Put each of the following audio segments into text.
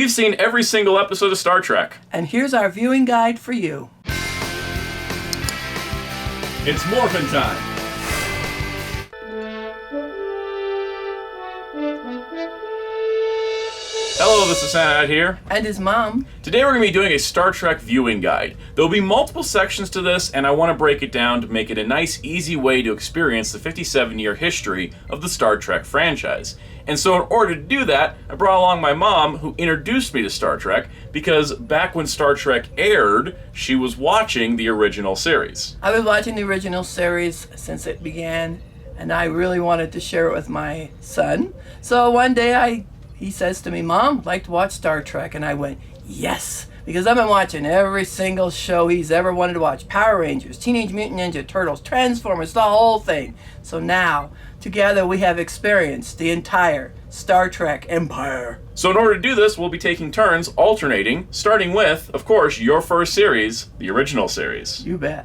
We've seen every single episode of Star Trek. And here's our viewing guide for you. It's morphin' time. Hello, this is Soundout here. And his mom. Today we're going to be doing a Star Trek viewing guide. There will be multiple sections to this, and I want to break it down to make it a nice, easy way to experience the 57-year history of the Star Trek franchise. And so in order to do that, I brought along my mom, who introduced me to Star Trek, because back when Star Trek aired, she was watching the original series. I've been watching the original series since it began, and I really wanted to share it with my son. So one day he says to me, "Mom, I'd like to watch Star Trek." And I went, yes, because I've been watching every single show he's ever wanted to watch. Power Rangers, Teenage Mutant Ninja Turtles, Transformers, the whole thing. So now, together we have experienced the entire Star Trek empire. So in order to do this, we'll be taking turns alternating, starting with, of course, your first series, the original series. You bet.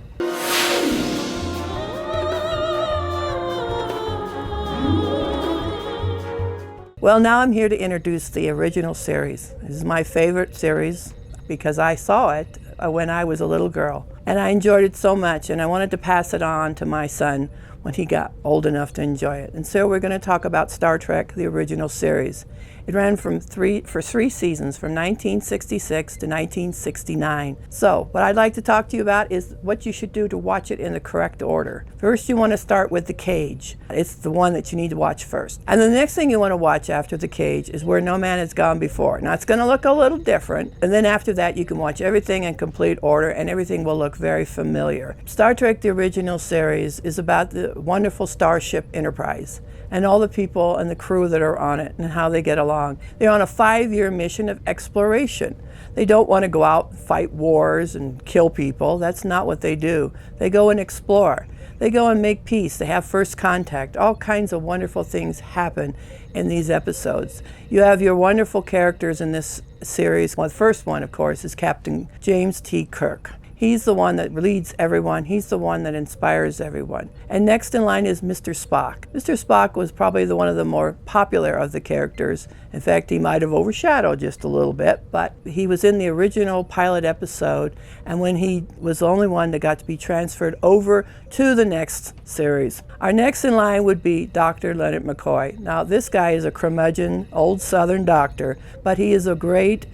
Well, now I'm here to introduce the original series. This is my favorite series because I saw it when I was a little girl. And I enjoyed it so much, and I wanted to pass it on to my son when he got old enough to enjoy it. And so we're going to talk about Star Trek, the original series. It ran for three seasons, from 1966 to 1969. So what I'd like to talk to you about is what you should do to watch it in the correct order. First, you want to start with The Cage. It's the one that you need to watch first. And the next thing you want to watch after The Cage is Where No Man Has Gone Before. Now, it's going to look a little different. And then after that, you can watch everything in complete order, and everything will look very familiar. Star Trek, the original series, is about the wonderful starship Enterprise and all the people and the crew that are on it and how they get along. They're on a 5-year mission of exploration. They don't want to go out and fight wars and kill people. That's not what they do. They go and explore. They go and make peace. They have first contact. All kinds of wonderful things happen in these episodes. You have your wonderful characters in this series. Well, the first one, of course, is Captain James T. Kirk. He's the one that leads everyone. He's the one that inspires everyone. And next in line is Mr. Spock. Mr. Spock was probably one of the more popular of the characters. In fact, he might have overshadowed just a little bit, but he was in the original pilot episode, and when he was the only one that got to be transferred over to the next series. Our next in line would be Dr. Leonard McCoy. Now, this guy is a curmudgeon, old Southern doctor, but he is a great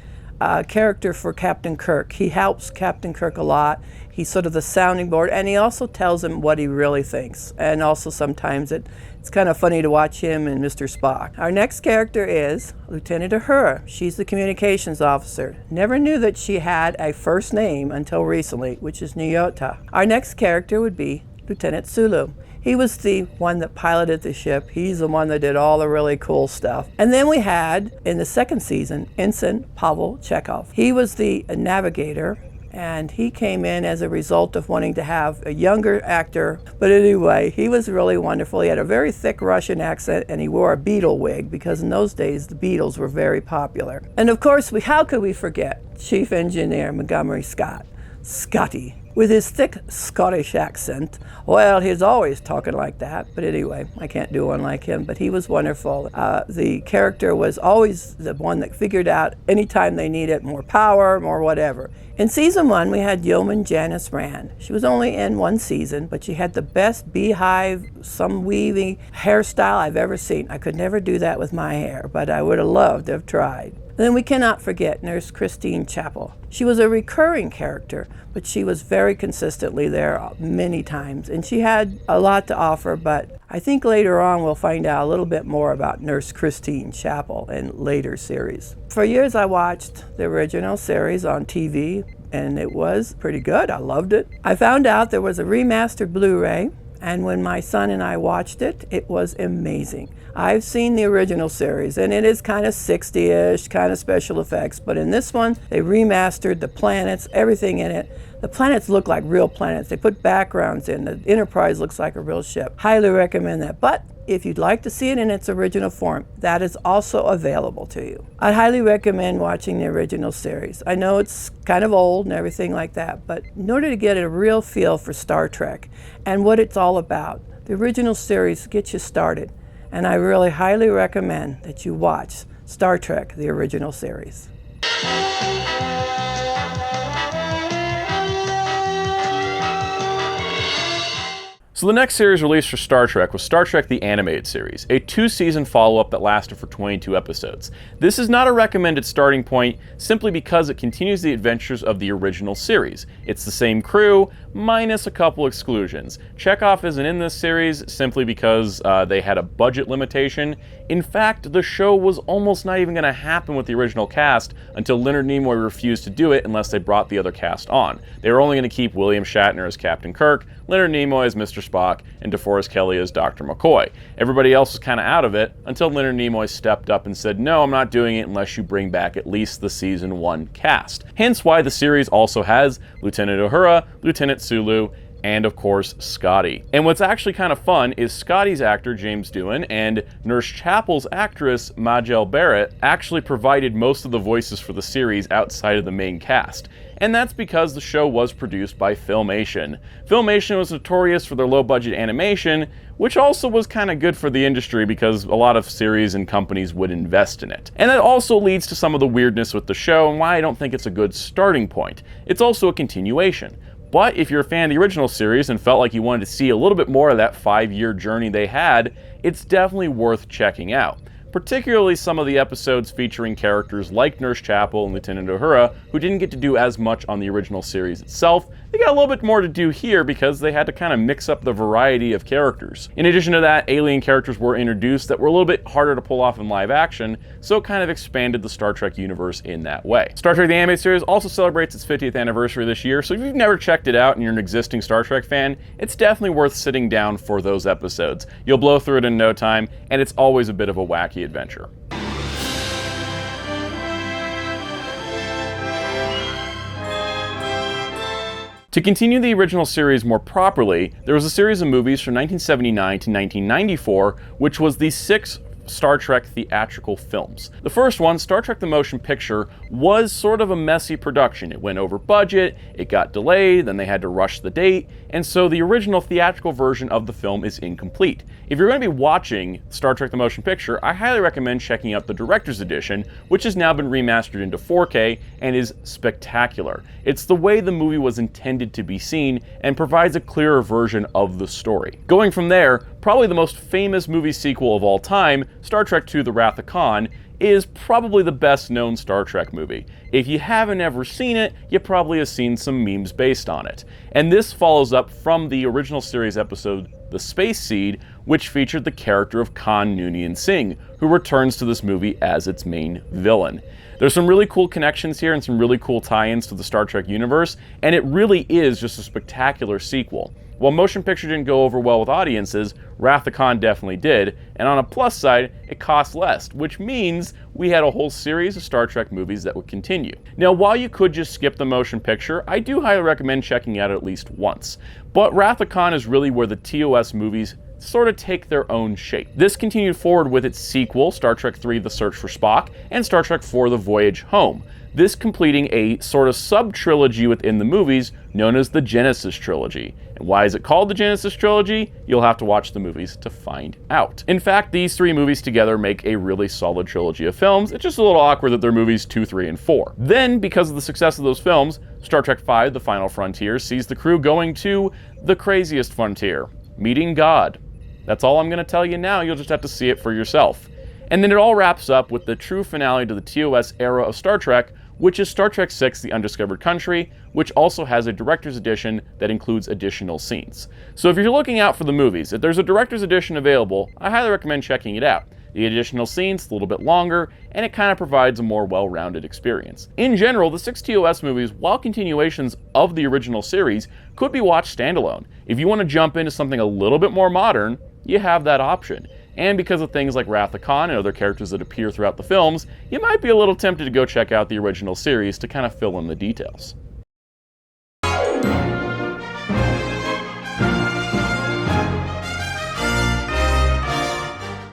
character for Captain Kirk. He helps Captain Kirk a lot. He's sort of the sounding board, and he also tells him what he really thinks. And also sometimes it's kind of funny to watch him and Mr. Spock. Our next character is Lieutenant Uhura. She's the communications officer. Never knew that she had a first name until recently, which is Nyota. Our next character would be Lieutenant Sulu. He was the one that piloted the ship. He's the one that did all the really cool stuff. And then we had, in the second season, Ensign Pavel Chekhov. He was the navigator, and he came in as a result of wanting to have a younger actor. But anyway, he was really wonderful. He had a very thick Russian accent, and he wore a Beatle wig, because in those days, the Beatles were very popular. And of course, how could we forget Chief Engineer Montgomery Scott? Scotty. With his thick Scottish accent. Well, he's always talking like that, but anyway, I can't do one like him, but he was wonderful. The character was always the one that figured out anytime they needed more power, more whatever. In season 1, we had Yeoman Janice Rand. She was only in 1 season, but she had the best beehive, some weaving hairstyle I've ever seen. I could never do that with my hair, but I would have loved to have tried. Then we cannot forget Nurse Christine Chapel. She was a recurring character, but she was very consistently there many times, and she had a lot to offer, but I think later on we'll find out a little bit more about Nurse Christine Chapel in later series. For years I watched the original series on TV, and it was pretty good. I loved it. I found out there was a remastered Blu-ray, and when my son and I watched it, it was amazing. I've seen the original series, and it is kind of 60-ish, kind of special effects, but in this one, they remastered the planets, everything in it. The planets look like real planets. They put backgrounds in. The Enterprise looks like a real ship. Highly recommend that. But if you'd like to see it in its original form, that is also available to you. I'd highly recommend watching the original series. I know it's kind of old and everything like that, but in order to get a real feel for Star Trek and what it's all about, the original series gets you started. And I really highly recommend that you watch Star Trek, the original series. So the next series released for Star Trek was Star Trek the Animated Series, a 2-season follow-up that lasted for 22 episodes. This is not a recommended starting point simply because it continues the adventures of the original series. It's the same crew, minus a couple exclusions. Chekhov isn't in this series simply because they had a budget limitation. In fact, the show was almost not even going to happen with the original cast until Leonard Nimoy refused to do it unless they brought the other cast on. They were only going to keep William Shatner as Captain Kirk, Leonard Nimoy as Mr. Spock, and DeForest Kelley as Dr. McCoy. Everybody else was kind of out of it until Leonard Nimoy stepped up and said, "No, I'm not doing it unless you bring back at least the season 1 cast." Hence why the series also has Lieutenant Uhura, Lieutenant Sulu, and of course Scotty. And what's actually kind of fun is Scotty's actor James Doohan and Nurse Chapel's actress Majel Barrett actually provided most of the voices for the series outside of the main cast. And that's because the show was produced by Filmation. Filmation was notorious for their low-budget animation, which also was kind of good for the industry because a lot of series and companies would invest in it. And that also leads to some of the weirdness with the show and why I don't think it's a good starting point. It's also a continuation. But if you're a fan of the original series and felt like you wanted to see a little bit more of that 5-year journey they had, it's definitely worth checking out. Particularly some of the episodes featuring characters like Nurse Chapel and Lieutenant Uhura, who didn't get to do as much on the original series itself. They got a little bit more to do here because they had to kind of mix up the variety of characters. In addition to that, alien characters were introduced that were a little bit harder to pull off in live action, so it kind of expanded the Star Trek universe in that way. Star Trek the Animated Series also celebrates its 50th anniversary this year, so if you've never checked it out and you're an existing Star Trek fan, it's definitely worth sitting down for those episodes. You'll blow through it in no time, and it's always a bit of a wacky adventure. To continue the original series more properly, there was a series of movies from 1979 to 1994, which was the 6 Star Trek theatrical films. The first one, Star Trek the Motion Picture, was sort of a messy production. It went over budget, it got delayed, then they had to rush the date, and so the original theatrical version of the film is incomplete. If you're going to be watching Star Trek the Motion Picture, I highly recommend checking out the director's edition, which has now been remastered into 4K and is spectacular. It's the way the movie was intended to be seen and provides a clearer version of the story. Going from there, probably the most famous movie sequel of all time, Star Trek II: The Wrath of Khan, is probably the best known Star Trek movie. If you haven't ever seen it, you probably have seen some memes based on it. And this follows up from the original series episode The Space Seed, which featured the character of Khan Noonien Singh, who returns to this movie as its main villain. There's some really cool connections here and some really cool tie-ins to the Star Trek universe, and it really is just a spectacular sequel. While Motion Picture didn't go over well with audiences, Wrath of Khan definitely did, and on a plus side, it cost less, which means we had a whole series of Star Trek movies that would continue. Now, while you could just skip the motion picture, I do highly recommend checking it out at least once. But Wrath of Khan is really where the TOS movies sort of take their own shape. This continued forward with its sequel, Star Trek III: The Search for Spock, and Star Trek IV: The Voyage Home. This completing a sort of sub-trilogy within the movies known as the Genesis Trilogy. And why is it called the Genesis Trilogy? You'll have to watch the movies to find out. In fact, these 3 movies together make a really solid trilogy of films. It's just a little awkward that they're movies 2, 3, and 4. Then, because of the success of those films, Star Trek V: The Final Frontier sees the crew going to the craziest frontier, meeting God. That's all I'm going to tell you now. You'll just have to see it for yourself. And then it all wraps up with the true finale to the TOS era of Star Trek, which is Star Trek VI: The Undiscovered Country, which also has a director's edition that includes additional scenes. So if you're looking out for the movies, if there's a director's edition available, I highly recommend checking it out. The additional scenes, a little bit longer, and it kind of provides a more well-rounded experience. In general, the 6 TOS movies, while continuations of the original series, could be watched standalone. If you want to jump into something a little bit more modern, you have that option. And because of things like Wrath of Khan and other characters that appear throughout the films, you might be a little tempted to go check out the original series to kind of fill in the details.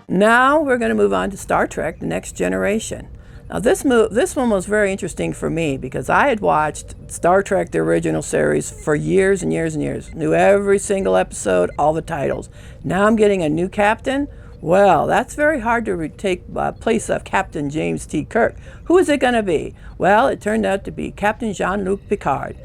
Now we're going to move on to Star Trek: The Next Generation. Now this one was very interesting for me because I had watched Star Trek, the original series, for years and years and years. Knew every single episode, all the titles. Now I'm getting a new captain Well, that's very hard to take place of Captain James T. Kirk. Who is it going to be? Well, it turned out to be Captain Jean-Luc Picard.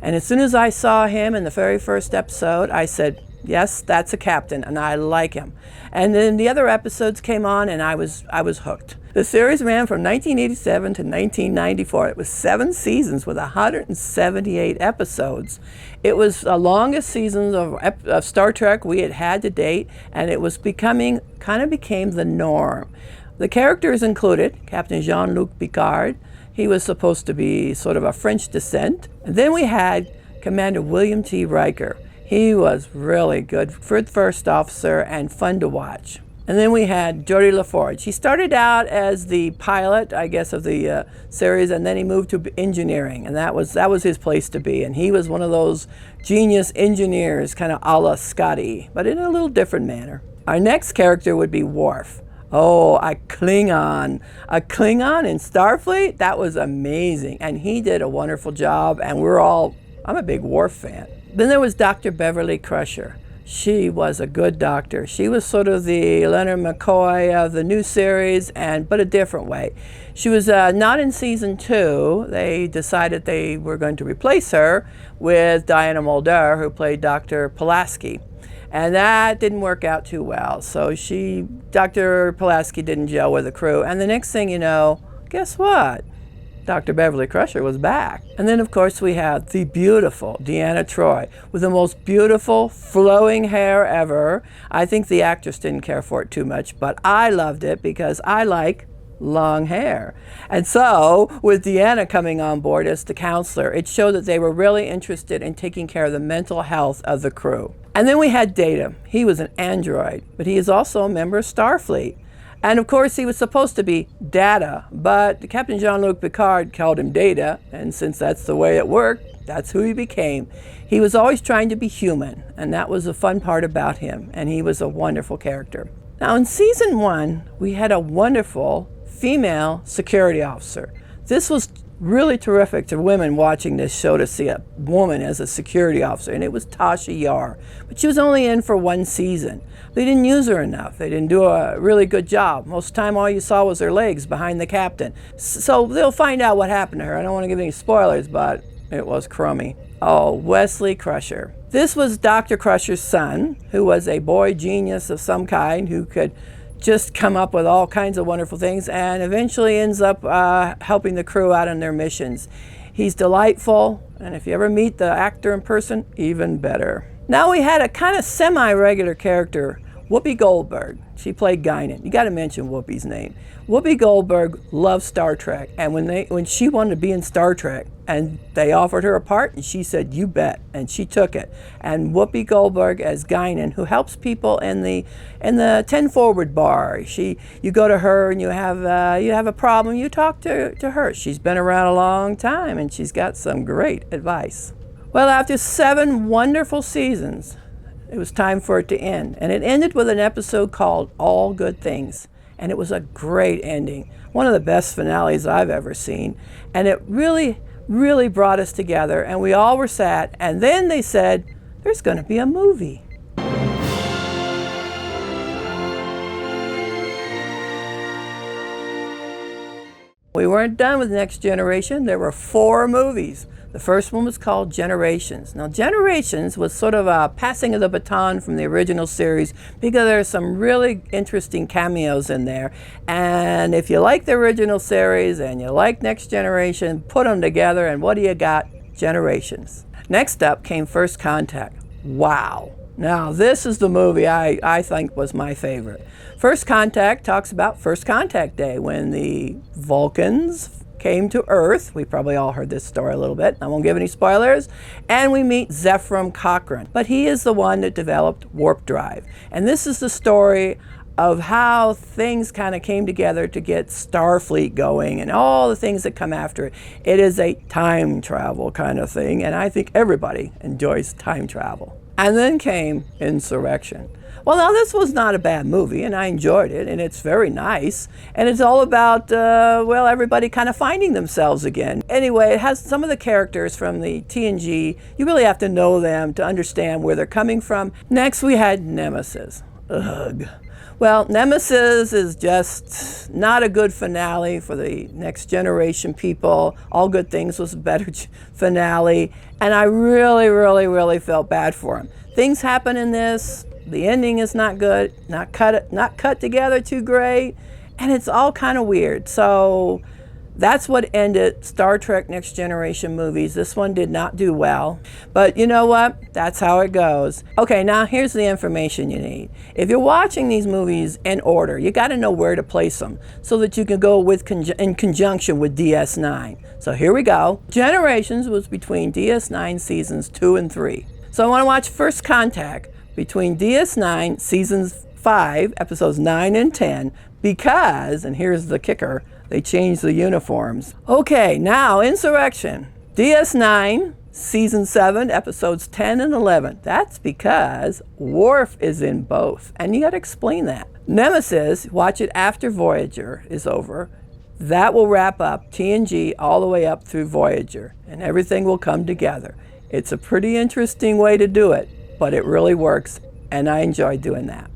And as soon as I saw him in the very first episode, I said, yes, that's a captain, and I like him. And then the other episodes came on, and I was hooked. The series ran from 1987 to 1994. It was 7 seasons with 178 episodes. It was the longest season of Star Trek we had to date, and it was became the norm. The characters included Captain Jean-Luc Picard. He was supposed to be sort of a French descent. And then we had Commander William T. Riker. He was really good, first officer, and fun to watch. And then we had Geordi LaForge. He started out as the pilot, I guess, of the series, and then he moved to engineering, and that was his place to be. And he was one of those genius engineers, kind of a la Scotty, but in a little different manner. Our next character would be Worf. Oh, a Klingon in Starfleet? That was amazing, and he did a wonderful job, and I'm a big Worf fan. Then there was Dr. Beverly Crusher. She was a good doctor. She was sort of the Leonard McCoy of the new series, but a different way. She was not in season 2. They decided they were going to replace her with Diana Muldaur, who played Dr. Pulaski. And that didn't work out too well. So Dr. Pulaski didn't gel with the crew. And the next thing you know, guess what? Dr. Beverly Crusher was back. And then, of course, we have the beautiful Deanna Troi with the most beautiful flowing hair ever. I think the actress didn't care for it too much, but I loved it because I like long hair. And so, with Deanna coming on board as the counselor, it showed that they were really interested in taking care of the mental health of the crew. And then we had Data. He was an android, but he is also a member of Starfleet. And of course, he was supposed to be Data, but Captain Jean-Luc Picard called him Data, and since that's the way it worked, that's who he became. He was always trying to be human, and that was the fun part about him, and he was a wonderful character. Now, in season 1, we had a wonderful female security officer. This was really terrific to women watching this show to see a woman as a security officer, and it was Tasha Yar. But she was only in for 1 season. They didn't use her enough. They didn't do a really good job. Most of the time, all you saw was her legs behind the captain. So they'll find out what happened to her. I don't want to give any spoilers, but it was crummy. Oh, Wesley Crusher. This was Dr. Crusher's son, who was a boy genius of some kind who could just come up with all kinds of wonderful things and eventually ends up helping the crew out on their missions. He's delightful, and if you ever meet the actor in person, even better. Now we had a kind of semi-regular character, Whoopi Goldberg. She played Guinan. You got to mention Whoopi's name. Whoopi Goldberg loved Star Trek, and when she wanted to be in Star Trek, and they offered her a part, and she said, "You bet," and she took it. And Whoopi Goldberg as Guinan, who helps people in the 10 Forward bar. You go to her and you have a problem, you talk to her. She's been around a long time, and she's got some great advice. Well, after 7 wonderful seasons, it was time for it to end. And it ended with an episode called All Good Things. And it was a great ending. One of the best finales I've ever seen. And it really, really brought us together. And we all were sad. And then they said, there's going to be a movie. We weren't done with Next Generation. There were 4 movies. The first one was called Generations. Now, Generations was sort of a passing of the baton from the original series because there are some really interesting cameos in there. And if you like the original series and you like Next Generation, put them together, and what do you got? Generations. Next up came First Contact. Wow. Now, this is the movie I think was my favorite. First Contact talks about First Contact Day when the Vulcans came to Earth. We probably all heard this story a little bit. I won't give any spoilers. And we meet Zefram Cochrane. But he is the one that developed warp drive. And this is the story of how things kind of came together to get Starfleet going and all the things that come after it. It is a time travel kind of thing, and I think everybody enjoys time travel. And then came Insurrection. Well, now this was not a bad movie, and I enjoyed it, and it's very nice. And it's all about, everybody kind of finding themselves again. Anyway, it has some of the characters from the TNG. You really have to know them to understand where they're coming from. Next, we had Nemesis. Ugh. Well, Nemesis is just not a good finale for the Next Generation people. All Good Things was a better finale, and I really, really, really felt bad for him. Things happen in this. The ending is not good, not cut together too great, and it's all kind of weird. So that's what ended Star Trek Next Generation Movies. This one did not do well, but you know what? That's how it goes. Okay, now here's the information you need. If you're watching these movies in order, you got to know where to place them so that you can go in conjunction with DS9. So here we go. Generations was between DS9 seasons 2 and 3. So I want to watch First Contact between DS9 seasons 5, episodes 9 and 10, because, and here's the kicker, they changed the uniforms. Okay, now Insurrection. DS9, Season 7, Episodes 10 and 11. That's because Worf is in both, and you gotta explain that. Nemesis, watch it after Voyager is over. That will wrap up TNG all the way up through Voyager, and everything will come together. It's a pretty interesting way to do it, but it really works, and I enjoy doing that.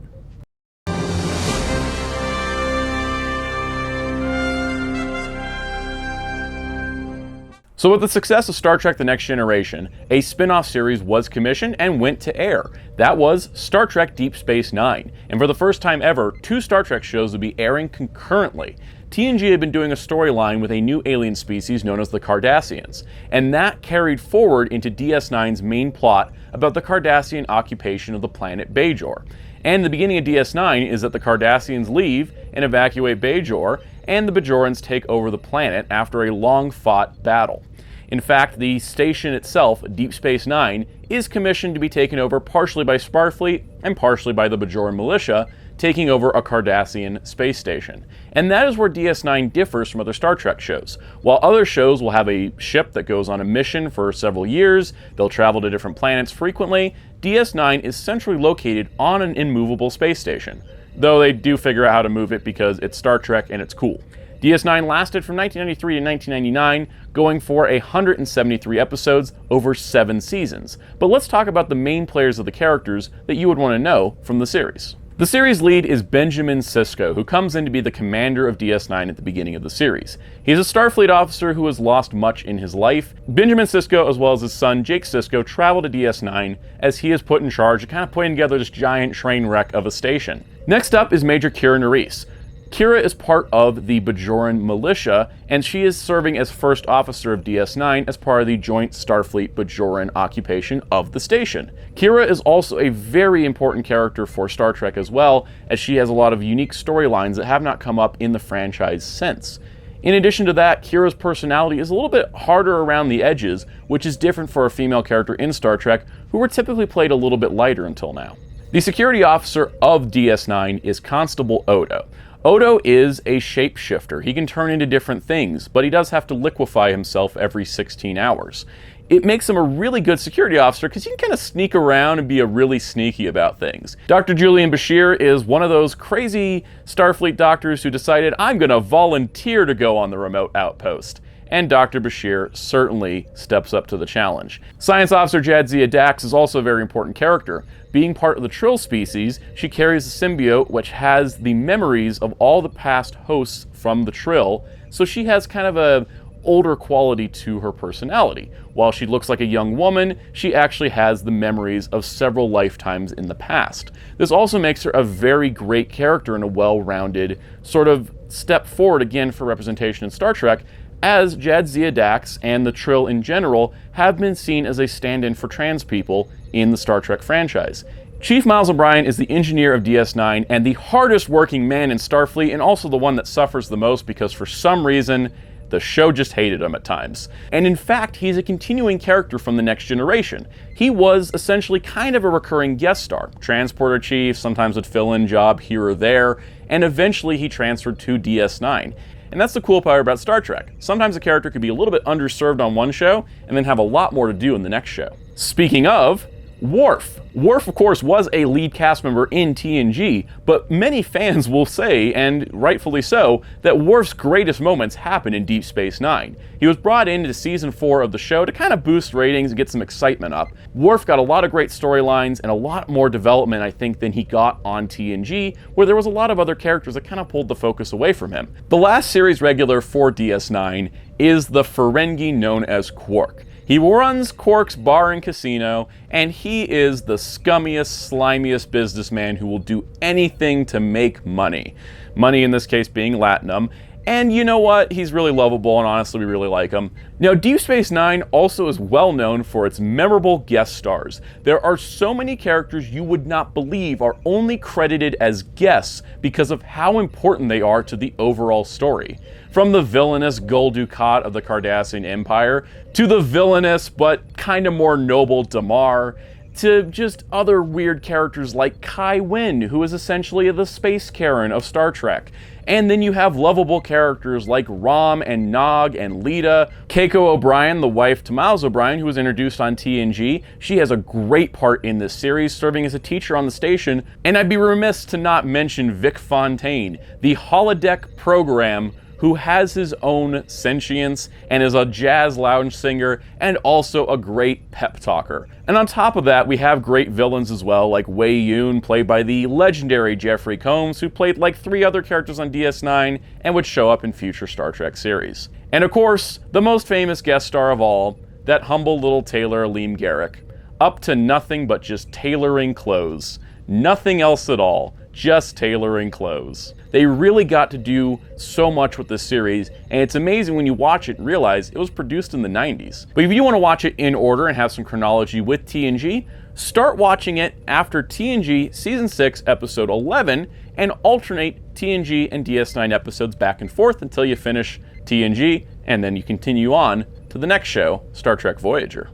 So with the success of Star Trek The Next Generation, a spin-off series was commissioned and went to air. That was Star Trek Deep Space Nine. And for the first time ever, 2 Star Trek shows would be airing concurrently. TNG had been doing a storyline with a new alien species known as the Cardassians, and that carried forward into DS9's main plot about the Cardassian occupation of the planet Bajor. And the beginning of DS9 is that the Cardassians leave and evacuate Bajor, and the Bajorans take over the planet after a long-fought battle. In fact, the station itself, Deep Space Nine, is commissioned to be taken over partially by Starfleet and partially by the Bajoran militia, taking over a Cardassian space station. And that is where DS9 differs from other Star Trek shows. While other shows will have a ship that goes on a mission for several years, they'll travel to different planets frequently, DS9 is centrally located on an immovable space station. Though they do figure out how to move it because it's Star Trek and it's cool. DS9 lasted from 1993 to 1999, going for 173 episodes over 7 seasons. But let's talk about the main players of the characters that you would want to know from the series. The series lead is Benjamin Sisko, who comes in to be the commander of DS9 at the beginning of the series. He's a Starfleet officer who has lost much in his life. Benjamin Sisko, as well as his son Jake Sisko, travel to DS9 as he is put in charge of kind of putting together this giant train wreck of a station. Next up is Major Kira Nerys. Kira is part of the Bajoran militia, and she is serving as first officer of DS9 as part of the joint Starfleet-Bajoran occupation of the station. Kira is also a very important character for Star Trek as well, as she has a lot of unique storylines that have not come up in the franchise since. In addition to that, Kira's personality is a little bit harder around the edges, which is different for a female character in Star Trek, who were typically played a little bit lighter until now. The security officer of DS9 is Constable Odo. Odo is a shapeshifter. He can turn into different things, but he does have to liquefy himself every 16 hours. It makes him a really good security officer because he can kind of sneak around and be really sneaky about things. Dr. Julian Bashir is one of those crazy Starfleet doctors who decided, I'm going to volunteer to go on the remote outpost. And Dr. Bashir certainly steps up to the challenge. Science Officer Jadzia Dax is also a very important character. Being part of the Trill species, she carries a symbiote which has the memories of all the past hosts from the Trill, so she has kind of a older quality to her personality. While she looks like a young woman, she actually has the memories of several lifetimes in the past. This also makes her a very great character and a well-rounded sort of step forward again for representation in Star Trek, as Jadzia Dax and the Trill in general have been seen as a stand-in for trans people in the Star Trek franchise. Chief Miles O'Brien is the engineer of DS9 and the hardest working man in Starfleet, and also the one that suffers the most because for some reason the show just hated him at times. And in fact, he's a continuing character from The Next Generation. He was essentially kind of a recurring guest star. Transporter chief, sometimes would fill in job here or there, and eventually he transferred to DS9. And that's the cool part about Star Trek. Sometimes a character could be a little bit underserved on one show and then have a lot more to do in the next show. Speaking of, Worf. Worf, of course, was a lead cast member in TNG, but many fans will say, and rightfully so, that Worf's greatest moments happen in Deep Space Nine. He was brought into season 4 of the show to kind of boost ratings and get some excitement up. Worf got a lot of great storylines and a lot more development, I think, than he got on TNG, where there was a lot of other characters that kind of pulled the focus away from him. The last series regular for DS9 is the Ferengi known as Quark. He runs Quark's bar and casino, and he is the scummiest, slimiest businessman who will do anything to make money. Money in this case being Latinum. And you know what? He's really lovable, and honestly, we really like him. Now, Deep Space Nine also is well known for its memorable guest stars. There are so many characters you would not believe are only credited as guests because of how important they are to the overall story. From the villainous Gul Dukat of the Cardassian Empire, to the villainous but kind of more noble Damar, to just other weird characters like Kai Wynn, who is essentially the Space Karen of Star Trek. And then you have lovable characters like Rom and Nog and Lita. Keiko O'Brien, the wife to Miles O'Brien, who was introduced on TNG. She has a great part in this series, serving as a teacher on the station. And I'd be remiss to not mention Vic Fontaine, the holodeck program who has his own sentience and is a jazz lounge singer and also a great pep talker. And on top of that, we have great villains as well, like Wei Yun, played by the legendary Jeffrey Combs, who played like 3 other characters on DS9 and would show up in future Star Trek series. And of course, the most famous guest star of all, that humble little tailor Liam Garrick, up to nothing but just tailoring clothes. Nothing else at all, just tailoring clothes. They really got to do so much with this series, and it's amazing when you watch it and realize it was produced in the 90s. But if you want to watch it in order and have some chronology with TNG, start watching it after TNG Season 6, Episode 11, and alternate TNG and DS9 episodes back and forth until you finish TNG, and then you continue on to the next show, Star Trek Voyager.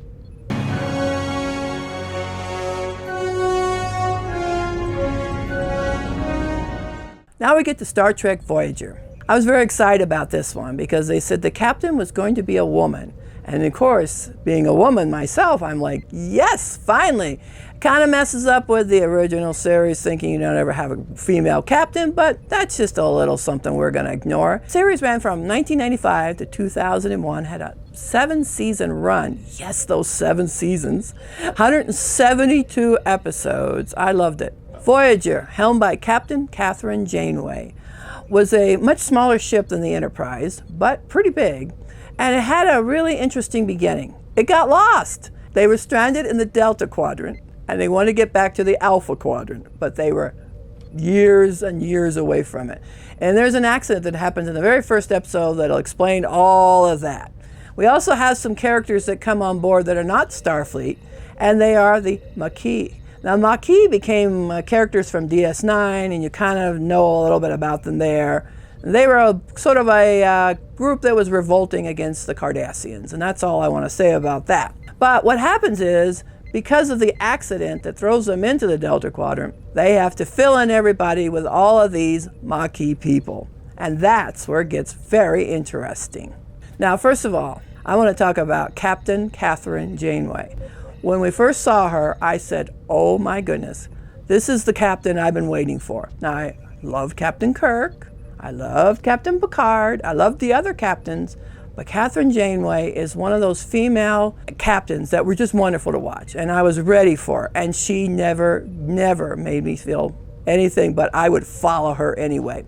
Now we get to Star Trek Voyager. I was very excited about this one because they said the captain was going to be a woman. And of course, being a woman myself, I'm like, yes, finally. Kind of messes up with the original series, thinking you don't ever have a female captain, but that's just a little something we're going to ignore. The series ran from 1995 to 2001, had a 7-season run. Yes, those 7 seasons. 172 episodes. I loved it. Voyager, helmed by Captain Kathryn Janeway, was a much smaller ship than the Enterprise, but pretty big, and it had a really interesting beginning. It got lost. They were stranded in the Delta Quadrant, and they wanted to get back to the Alpha Quadrant, but they were years and years away from it. And there's an accident that happens in the very first episode that'll explain all of that. We also have some characters that come on board that are not Starfleet, and they are the Maquis. Now, Maquis became characters from DS9, and you kind of know a little bit about them there. They were sort of a group that was revolting against the Cardassians, and that's all I want to say about that. But what happens is, because of the accident that throws them into the Delta Quadrant, they have to fill in everybody with all of these Maquis people. And that's where it gets very interesting. Now, first of all, I want to talk about Captain Kathryn Janeway. When we first saw her, I said, oh my goodness, this is the captain I've been waiting for. Now, I love Captain Kirk, I love Captain Picard, I love the other captains, but Kathryn Janeway is one of those female captains that were just wonderful to watch, and I was ready for her, and she never made me feel anything, but I would follow her anyway.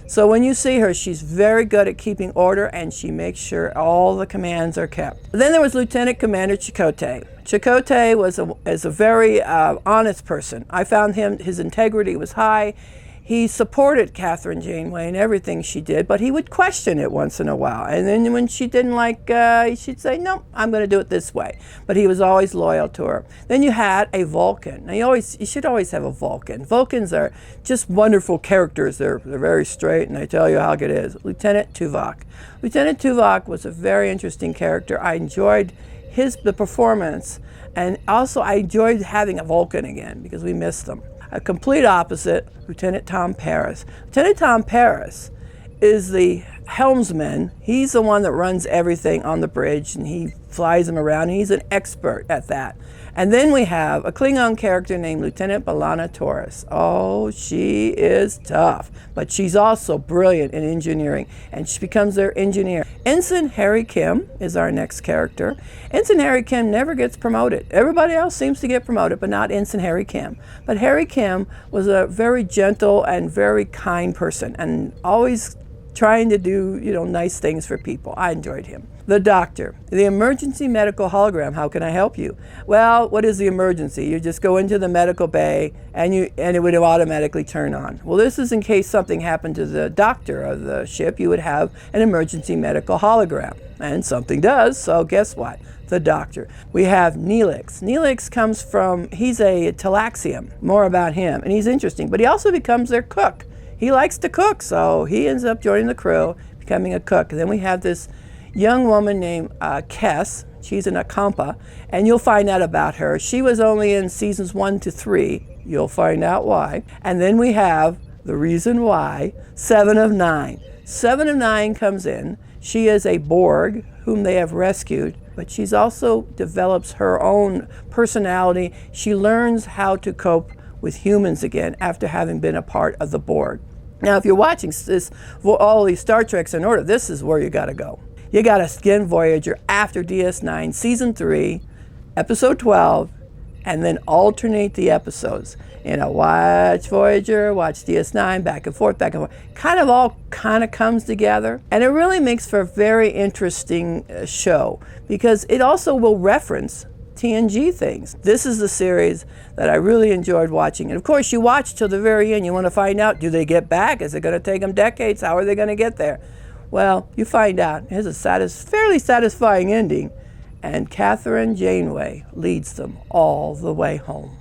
So when you see her, she's very good at keeping order, and she makes sure all the commands are kept. Then there was Lieutenant Commander Chakotay. Chakotay is a very honest person. I found his integrity was high. He supported Kathryn Janeway in everything she did, but he would question it once in a while. And then when she didn't like, she'd say, no, I'm going to do it this way. But he was always loyal to her. Then you had a Vulcan. Now you should always have a Vulcan. Vulcans are just wonderful characters. They're very straight, and they tell you how it is. Lieutenant Tuvok. Lieutenant Tuvok was a very interesting character. I enjoyed the performance, and also I enjoyed having a Vulcan again because we missed them. A complete opposite, Lieutenant Tom Paris. Lieutenant Tom Paris is the helmsman. He's the one that runs everything on the bridge, and he flies them around, and he's an expert at that. And then we have a Klingon character named Lieutenant B'Elanna Torres. Oh, she is tough, but she's also brilliant in engineering, and she becomes their engineer. Ensign Harry Kim is our next character. Ensign Harry Kim never gets promoted. Everybody else seems to get promoted, but not Ensign Harry Kim. But Harry Kim was a very gentle and very kind person, and always trying to do, nice things for people. I enjoyed him. The doctor, the emergency medical hologram. How can I help you? Well, what is the emergency? You just go into the medical bay and it would automatically turn on. Well, this is in case something happened to the doctor of the ship. You would have an emergency medical hologram, and something does. So guess what? The doctor. We have Neelix. Neelix comes from, he's a Talaxium. More about him, and he's interesting. But he also becomes their cook. He likes to cook, so he ends up joining the crew, becoming a cook. And then we have this young woman named Kess. She's an Akampa, and you'll find out about her. She was only in seasons 1 to 3. You'll find out why. And then we have the reason why, 7 of 9. 7 of 9 comes in. She is a Borg whom they have rescued, but she's also develops her own personality. She learns how to cope with humans again after having been a part of the Borg. Now, if you're watching this, all these Star Treks in order, this is where you got to go. You got to skin Voyager after DS9, Season 3, Episode 12, and then alternate the episodes. Watch Voyager, watch DS9, back and forth, back and forth. All comes together. And it really makes for a very interesting show, because it also will reference TNG things. This is the series that I really enjoyed watching. And of course, you watch till the very end. You want to find out, do they get back? Is it going to take them decades? How are they going to get there? Well, you find out. It has a fairly satisfying ending. And Catherine Janeway leads them all the way home.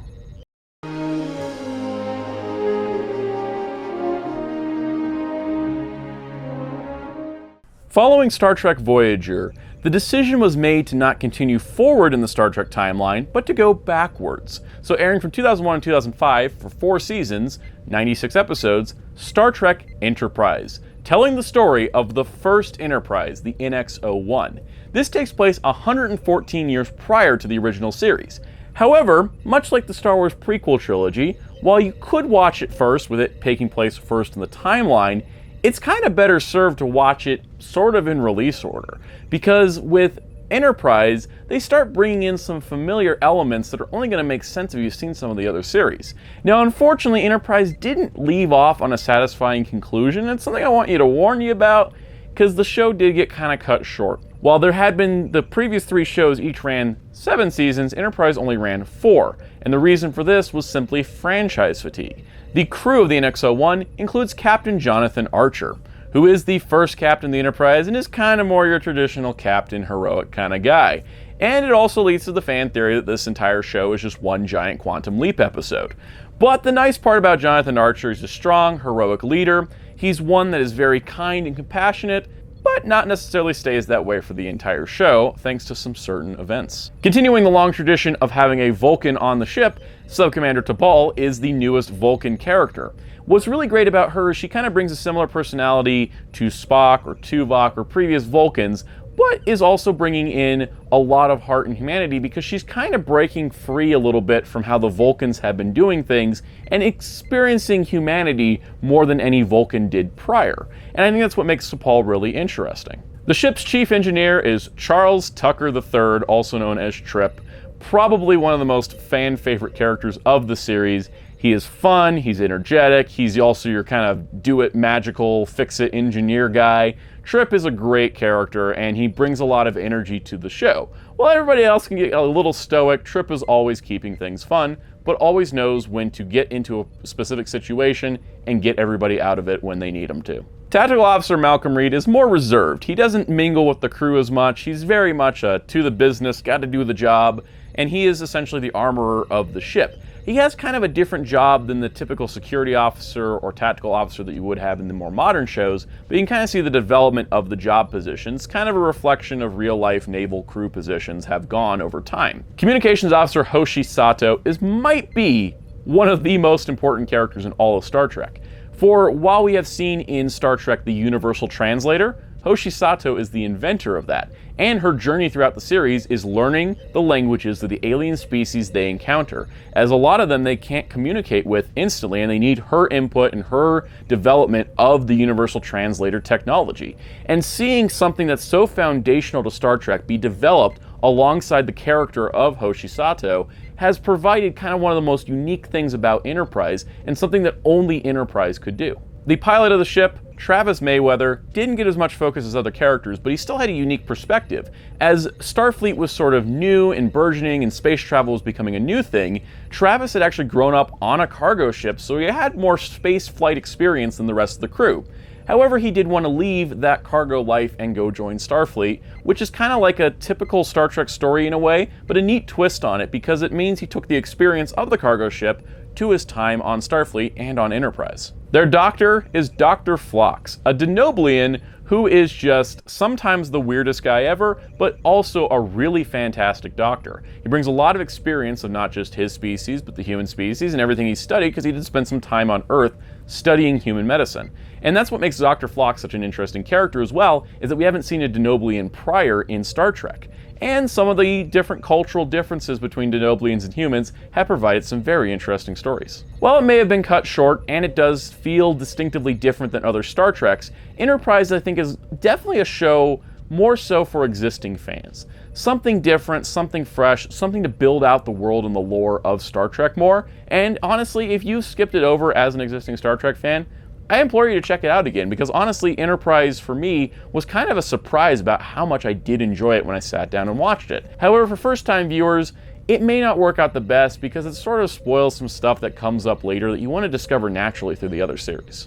Following Star Trek Voyager, the decision was made to not continue forward in the Star Trek timeline, but to go backwards. So airing from 2001 to 2005 for 4 seasons, 96 episodes, Star Trek Enterprise, telling the story of the first Enterprise, the NX-01. This takes place 114 years prior to the original series. However, much like the Star Wars prequel trilogy, while you could watch it first with it taking place first in the timeline, it's kind of better served to watch it sort of in release order, because with Enterprise, they start bringing in some familiar elements that are only going to make sense if you've seen some of the other series. Now, unfortunately, Enterprise didn't leave off on a satisfying conclusion. It's something I want you to warn you about, because the show did get kind of cut short. While there had been the previous 3 shows each ran 7 seasons, Enterprise only ran 4, and the reason for this was simply franchise fatigue. The crew of the NX-01 includes Captain Jonathan Archer, who is the first captain of the Enterprise and is kind of more your traditional captain, heroic kind of guy. And it also leads to the fan theory that this entire show is just one giant Quantum Leap episode. But the nice part about Jonathan Archer is a strong, heroic leader. He's one that is very kind and compassionate, but not necessarily stays that way for the entire show, thanks to some certain events. Continuing the long tradition of having a Vulcan on the ship, Sub-Commander T'Pol is the newest Vulcan character. What's really great about her is she kind of brings a similar personality to Spock or Tuvok or previous Vulcans, but is also bringing in a lot of heart and humanity, because she's kind of breaking free a little bit from how the Vulcans have been doing things and experiencing humanity more than any Vulcan did prior. And I think that's what makes T'Pol really interesting. The ship's chief engineer is Charles Tucker III, also known as Trip, probably one of the most fan-favorite characters of the series. He is fun, he's energetic, he's also your kind of do-it magical, fix-it engineer guy. Trip is a great character, and he brings a lot of energy to the show. While everybody else can get a little stoic, Trip is always keeping things fun, but always knows when to get into a specific situation and get everybody out of it when they need him to. Tactical Officer Malcolm Reed is more reserved. He doesn't mingle with the crew as much. He's very much to the business, got to do the job, and he is essentially the armorer of the ship. He has kind of a different job than the typical security officer or tactical officer that you would have in the more modern shows, but you can kind of see the development of the job positions, kind of a reflection of real-life naval crew positions have gone over time. Communications Officer Hoshi Sato might be one of the most important characters in all of Star Trek. For while we have seen in Star Trek the Universal Translator, Hoshi Sato is the inventor of that, and her journey throughout the series is learning the languages of the alien species they encounter, as a lot of them they can't communicate with instantly, and they need her input and her development of the Universal Translator technology. And seeing something that's so foundational to Star Trek be developed alongside the character of Hoshi Sato has provided kind of one of the most unique things about Enterprise, and something that only Enterprise could do. The pilot of the ship, Travis Mayweather, didn't get as much focus as other characters, but he still had a unique perspective. As Starfleet was sort of new and burgeoning and space travel was becoming a new thing, Travis had actually grown up on a cargo ship, so he had more space flight experience than the rest of the crew. However, he did want to leave that cargo life and go join Starfleet, which is kind of like a typical Star Trek story in a way, but a neat twist on it because it means he took the experience of the cargo ship to his time on Starfleet and on Enterprise. Their doctor is Dr. Phlox, a Denoblian who is just sometimes the weirdest guy ever, but also a really fantastic doctor. He brings a lot of experience of not just his species, but the human species and everything he studied, because he did spend some time on Earth studying human medicine. And that's what makes Dr. Phlox such an interesting character as well, is that we haven't seen a Denoblian prior in Star Trek. And some of the different cultural differences between Denoblians and humans have provided some very interesting stories. While it may have been cut short, and it does feel distinctively different than other Star Treks, Enterprise, I think, is definitely a show more so for existing fans. Something different, something fresh, something to build out the world and the lore of Star Trek more. And honestly, if you skipped it over as an existing Star Trek fan, I implore you to check it out again, because honestly, Enterprise for me was kind of a surprise about how much I did enjoy it when I sat down and watched it. However, for first-time viewers, it may not work out the best because it sort of spoils some stuff that comes up later that you want to discover naturally through the other series.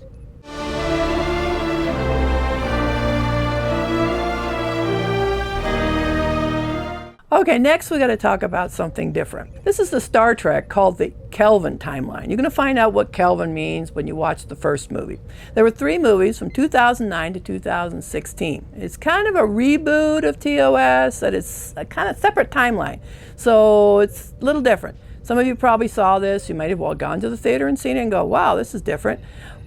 Okay, next we got to talk about something different. This is the Star Trek called the Kelvin timeline. You're going to find out what Kelvin means when you watch the first movie. There were 3 movies from 2009 to 2016. It's kind of a reboot of TOS, that it's a kind of separate timeline. So it's a little different. Some of you probably saw this. You might have gone to the theater and seen it and go, wow, this is different.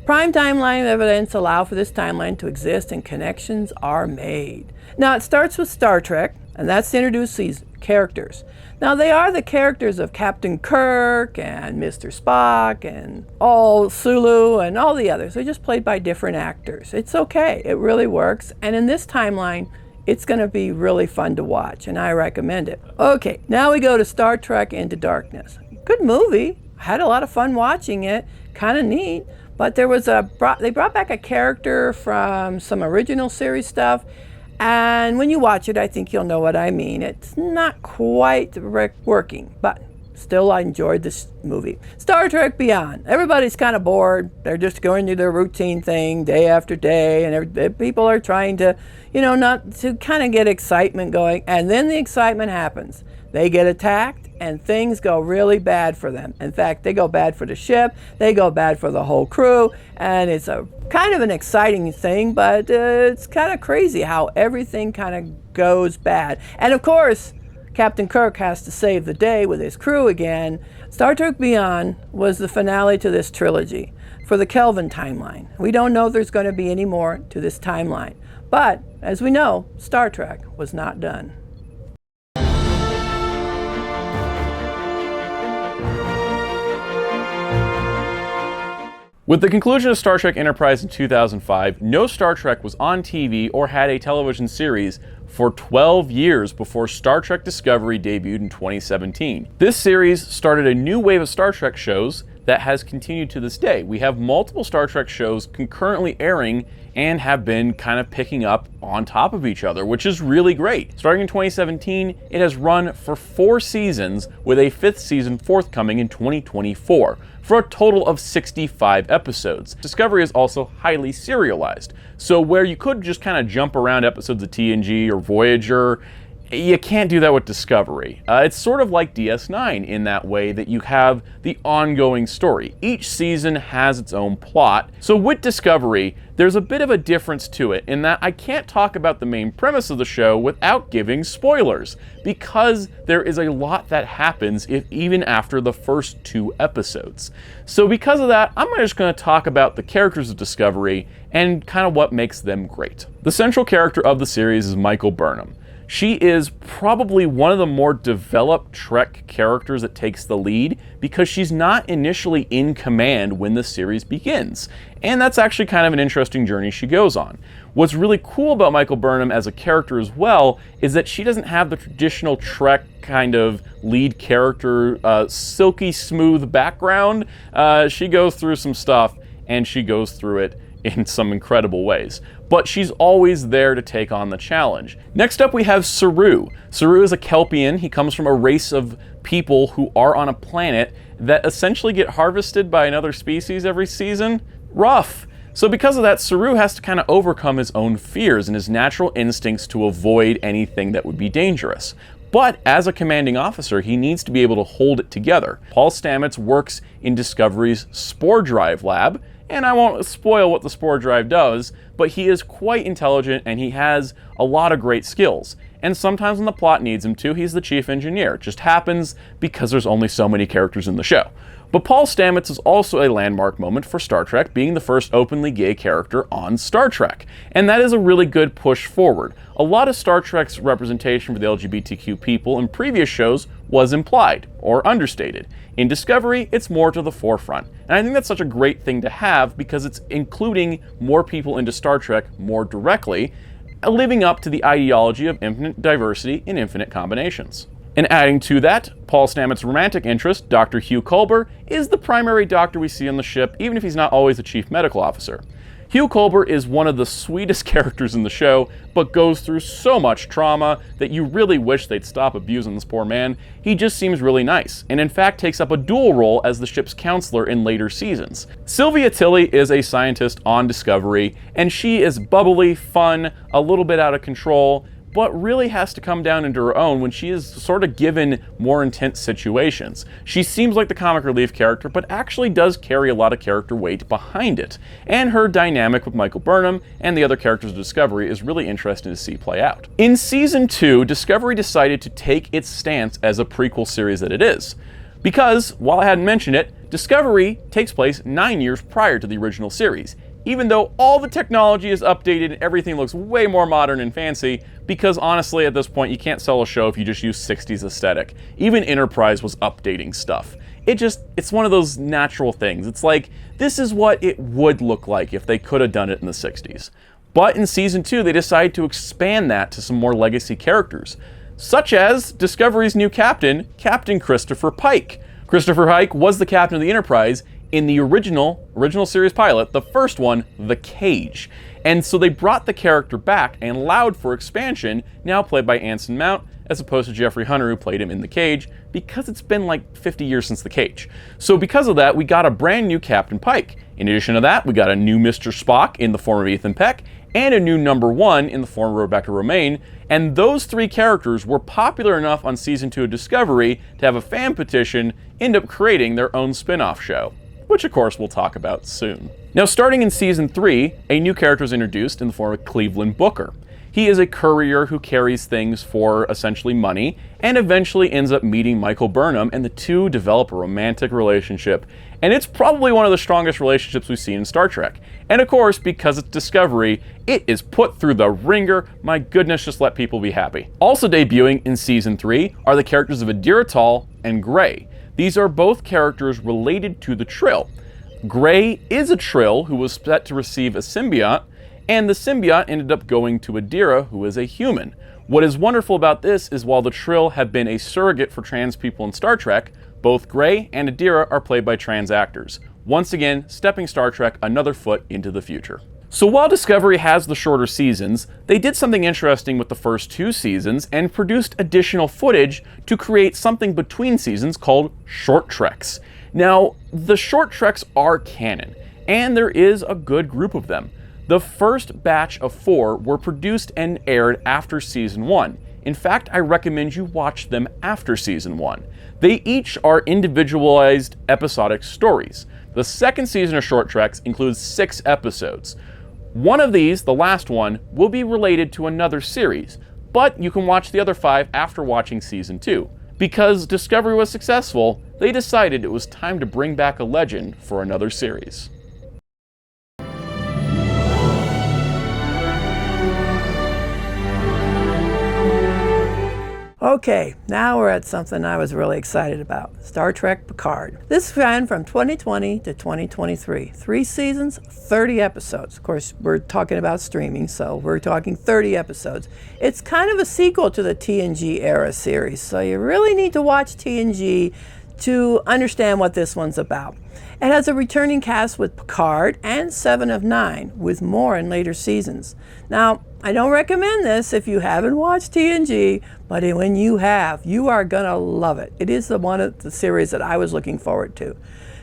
Prime timeline evidence allow for this timeline to exist and connections are made. Now it starts with Star Trek, and that's to introduce these characters. Now they are the characters of Captain Kirk and Mr. Spock and all Sulu and all the others. They're just played by different actors. It's okay, it really works. And in this timeline, it's going to be really fun to watch, and I recommend it. Okay, now we go to Star Trek Into Darkness. Good movie. I had a lot of fun watching it. Kind of neat. But there was they brought back a character from some original series stuff. And when you watch it, I think you'll know what I mean. It's not quite working, but still I enjoyed this movie. Star Trek Beyond. Everybody's kind of bored. They're just going through their routine thing day after day, and people are trying to, not to kind of get excitement going. And then the excitement happens. They get attacked, and things go really bad for them. In fact, they go bad for the ship, they go bad for the whole crew, and it's a kind of an exciting thing, but it's kind of crazy how everything kind of goes bad. And of course, Captain Kirk has to save the day with his crew again. Star Trek Beyond was the finale to this trilogy for the Kelvin timeline. We don't know if there's going to be any more to this timeline. But, as we know, Star Trek was not done. With the conclusion of Star Trek Enterprise in 2005, no Star Trek was on TV or had a television series for 12 years before Star Trek Discovery debuted in 2017. This series started a new wave of Star Trek shows that has continued to this day. We have multiple Star Trek shows concurrently airing and have been kind of picking up on top of each other, which is really great. Starting in 2017, it has run for 4 seasons, with a 5th season forthcoming in 2024, for a total of 65 episodes. Discovery is also highly serialized, so where you could just kind of jump around episodes of TNG or Voyager, You can't do that with Discovery. It's sort of like DS9 in that way that you have the ongoing story. Each season has its own plot. So with Discovery, there's a bit of a difference to it in that I can't talk about the main premise of the show without giving spoilers, because there is a lot that happens even after the first 2 episodes. So because of that, I'm just going to talk about the characters of Discovery and kind of what makes them great. The central character of the series is Michael Burnham. She is probably one of the more developed Trek characters that takes the lead because she's not initially in command when the series begins. And that's actually kind of an interesting journey she goes on. What's really cool about Michael Burnham as a character as well is that she doesn't have the traditional Trek kind of lead character, silky smooth background. She goes through some stuff, and she goes through it in some incredible ways. But she's always there to take on the challenge. Next up we have Saru. Saru is a Kelpian. He comes from a race of people who are on a planet that essentially get harvested by another species every season. Rough. So because of that, Saru has to kind of overcome his own fears and his natural instincts to avoid anything that would be dangerous. But as a commanding officer, he needs to be able to hold it together. Paul Stamets works in Discovery's Spore Drive lab, and I won't spoil what the Spore Drive does, but he is quite intelligent and he has a lot of great skills. And sometimes when the plot needs him to, he's the chief engineer. It just happens because there's only so many characters in the show. But Paul Stamets is also a landmark moment for Star Trek, being the first openly gay character on Star Trek. And that is a really good push forward. A lot of Star Trek's representation for the LGBTQ people in previous shows was implied or understated. In Discovery, it's more to the forefront. And I think that's such a great thing to have because it's including more people into Star Trek more directly, living up to the ideology of infinite diversity in infinite combinations. And adding to that, Paul Stamets' romantic interest, Dr. Hugh Culber, is the primary doctor we see on the ship, even if he's not always the chief medical officer. Hugh Culber is one of the sweetest characters in the show, but goes through so much trauma that you really wish they'd stop abusing this poor man. He just seems really nice, and in fact takes up a dual role as the ship's counselor in later seasons. Sylvia Tilly is a scientist on Discovery, and she is bubbly, fun, a little bit out of control, but really has to come down into her own when she is sort of given more intense situations. She seems like the comic relief character, but actually does carry a lot of character weight behind it. And her dynamic with Michael Burnham and the other characters of Discovery is really interesting to see play out. In Season 2, Discovery decided to take its stance as a prequel series that it is. Because, while I hadn't mentioned it, Discovery takes place 9 years prior to the original series, even though all the technology is updated and everything looks way more modern and fancy, because honestly at this point you can't sell a show if you just use 60s aesthetic. Even Enterprise was updating stuff. It's one of those natural things. It's like, this is what it would look like if they could have done it in the 60s. But in Season 2 they decided to expand that to some more legacy characters, such as Discovery's new captain, Captain Christopher Pike. Christopher Pike was the captain of the Enterprise in the original series pilot, the first one, The Cage. And so they brought the character back and allowed for expansion, now played by Anson Mount, as opposed to Jeffrey Hunter, who played him in The Cage, because it's been like 50 years since The Cage. So because of that, we got a brand new Captain Pike. In addition to that, we got a new Mr. Spock in the form of Ethan Peck, and a new Number 1 in the form of Rebecca Romaine, and those 3 characters were popular enough on Season 2 of Discovery to have a fan petition end up creating their own spin-off show, which of course we'll talk about soon. Now starting in Season 3, a new character is introduced in the form of Cleveland Booker. He is a courier who carries things for essentially money, and eventually ends up meeting Michael Burnham, and the two develop a romantic relationship. And it's probably one of the strongest relationships we've seen in Star Trek. And of course, because it's Discovery, it is put through the ringer. My goodness, just let people be happy. Also debuting in Season 3 are the characters of Adira Tal and Gray. These are both characters related to the Trill. Gray is a Trill who was set to receive a symbiote, and the symbiote ended up going to Adira, who is a human. What is wonderful about this is while the Trill have been a surrogate for trans people in Star Trek, both Gray and Adira are played by trans actors. Once again, stepping Star Trek another foot into the future. So while Discovery has the shorter seasons, they did something interesting with the first 2 seasons and produced additional footage to create something between seasons called short treks. Now, the short treks are canon, and there is a good group of them. The first batch of 4 were produced and aired after Season 1. In fact, I recommend you watch them after season 1. They each are individualized episodic stories. The second season of Short Treks includes 6 episodes. One of these, the last one, will be related to another series, but you can watch the other 5 after watching season 2. Because Discovery was successful, they decided it was time to bring back a legend for another series. Okay, now we're at something I was really excited about. Star Trek Picard. This ran from 2020 to 2023. 3 seasons, 30 episodes. Of course, we're talking about streaming, so we're talking 30 episodes. It's kind of a sequel to the TNG era series, so you really need to watch TNG to understand what this one's about. It has a returning cast with Picard and 7 of 9, with more in later seasons. Now, I don't recommend this if you haven't watched TNG, but when you have, you are going to love it. It is one of the series that I was looking forward to.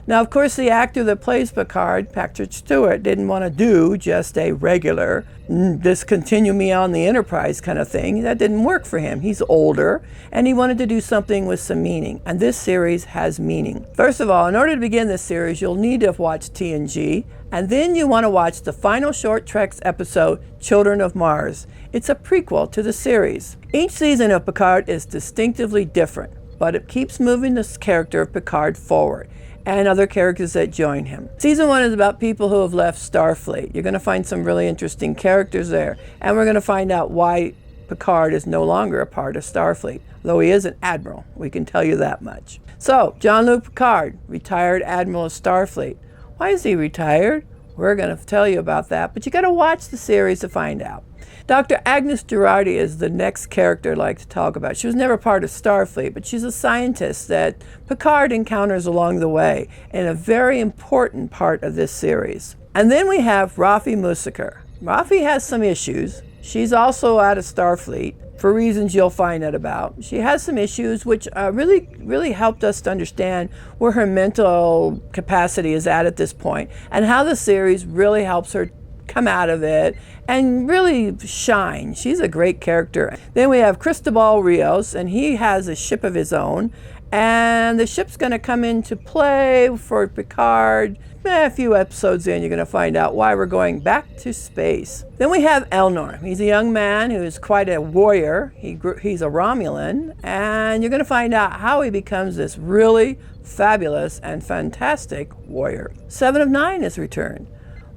Now, of course, the actor that plays Picard, Patrick Stewart, didn't want to do just a regular, discontinue me on the Enterprise kind of thing. That didn't work for him. He's older, and he wanted to do something with some meaning, and this series has meaning. First of all, in order to begin this series, you'll need to have watched TNG, and then you want to watch the final Short Treks episode, Children of Mars. It's a prequel to the series. Each season of Picard is distinctively different, but it keeps moving this character of Picard forward and other characters that join him. Season 1 is about people who have left Starfleet. You're going to find some really interesting characters there, and we're going to find out why Picard is no longer a part of Starfleet, though he is an admiral. We can tell you that much. So, Jean-Luc Picard, retired admiral of Starfleet. Why is he retired? We're going to tell you about that, but you got to watch the series to find out. Dr. Agnes Girardi is the next character I'd like to talk about. She was never part of Starfleet, but she's a scientist that Picard encounters along the way, and a very important part of this series. And then we have Rafi Musiker. Rafi has some issues. She's also out of Starfleet for reasons you'll find out about. She has some issues which really helped us to understand where her mental capacity is at this point, and how the series really helps her come out of it and really shine. She's a great character. Then we have Cristobal Rios, and he has a ship of his own, and the ship's going to come into play for Picard. A few episodes in, you're going to find out why we're going back to space. Then we have Elnor. He's a young man who is quite a warrior. He's a Romulan, and you're going to find out how he becomes this really fabulous and fantastic warrior. 7 of 9 has returned.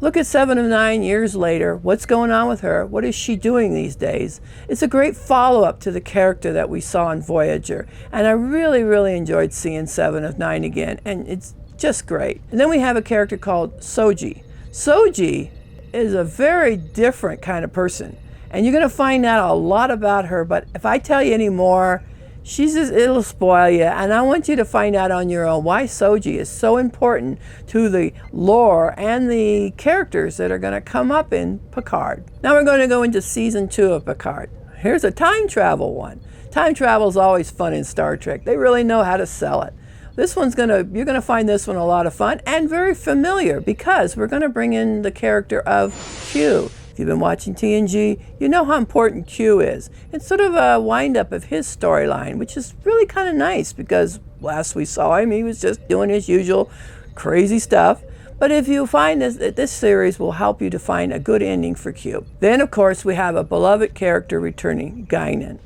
Look at 7 of 9 years later. What's going on with her? What is she doing these days? It's a great follow-up to the character that we saw in Voyager. And I really enjoyed seeing 7 of 9 again. And it's just great. And then we have a character called Soji. Soji is a very different kind of person. And you're going to find out a lot about her. But if I tell you any more, it'll spoil you, and I want you to find out on your own why Soji is so important to the lore and the characters that are going to come up in Picard. Now we're going to go into season 2 of Picard. Here's a time travel one. Time travel is always fun in Star Trek. They really know how to sell it. You're going to find this one a lot of fun and very familiar, because we're going to bring in the character of Q. If you've been watching TNG, you know how important Q is. It's sort of a wind-up of his storyline, which is really kind of nice, because last we saw him, he was just doing his usual crazy stuff. But if you find this series will help you to find a good ending for Q. Then, of course, we have a beloved character returning, Guinan.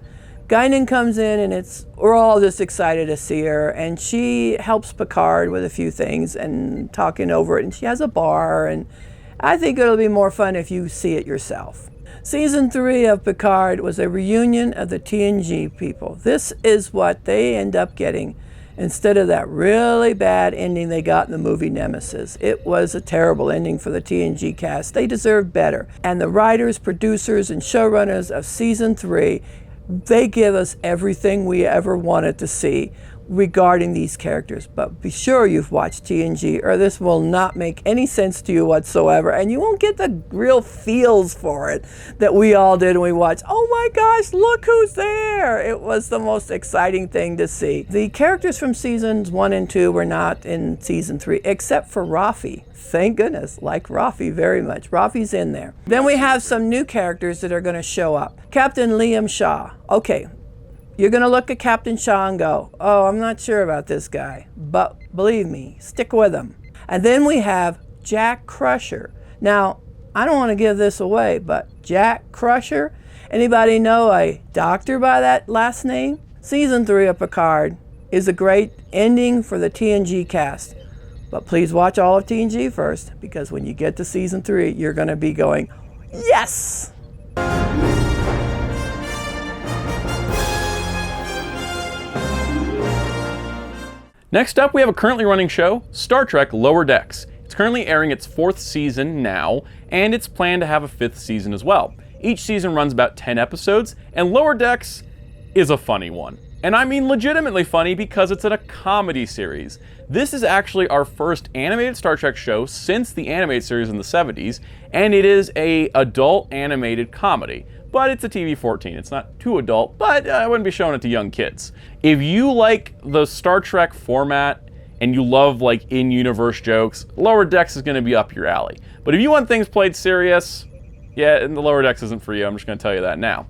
Guinan comes in, and we're all just excited to see her, and she helps Picard with a few things and talking over it, and she has a bar, and I think it'll be more fun if you see it yourself. Season 3 of Picard was a reunion of the TNG people. This is what they end up getting instead of that really bad ending they got in the movie Nemesis. It was a terrible ending for the TNG cast. They deserved better. And the writers, producers, and showrunners of Season 3, they give us everything we ever wanted to see. regarding these characters. But be sure you've watched TNG, or this will not make any sense to you whatsoever, and you won't get the real feels for it that we all did when we watched. Oh my gosh, look who's there! It was the most exciting thing to see. The characters from seasons 1 and 2 were not in season 3, except for Rafi. Thank goodness, like Rafi very much. Rafi's in there. Then we have some new characters that are going to show up. Captain Liam Shaw. Okay, you're going to look at Captain Shaw and go, oh, I'm not sure about this guy. But believe me, stick with him. And then we have Jack Crusher. Now, I don't want to give this away, but Jack Crusher, anybody know a doctor by that last name? Season 3 of Picard is a great ending for the TNG cast. But please watch all of TNG first, because when you get to season 3, you're going to be going, yes! Next up, we have a currently running show, Star Trek Lower Decks. It's currently airing its 4th season now, and it's planned to have a 5th season as well. Each season runs about 10 episodes, and Lower Decks is a funny one. And I mean legitimately funny because it's a comedy series. This is actually our first animated Star Trek show since the animated series in the 70s, and it is an adult animated comedy. But it's a TV-14. It's not too adult, but I wouldn't be showing it to young kids. If you like the Star Trek format and you love like in-universe jokes, Lower Decks is going to be up your alley. But if you want things played serious, yeah, and the Lower Decks isn't for you. I'm just going to tell you that now.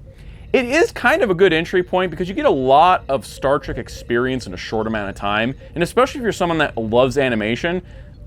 It is kind of a good entry point because you get a lot of Star Trek experience in a short amount of time, and especially if you're someone that loves animation,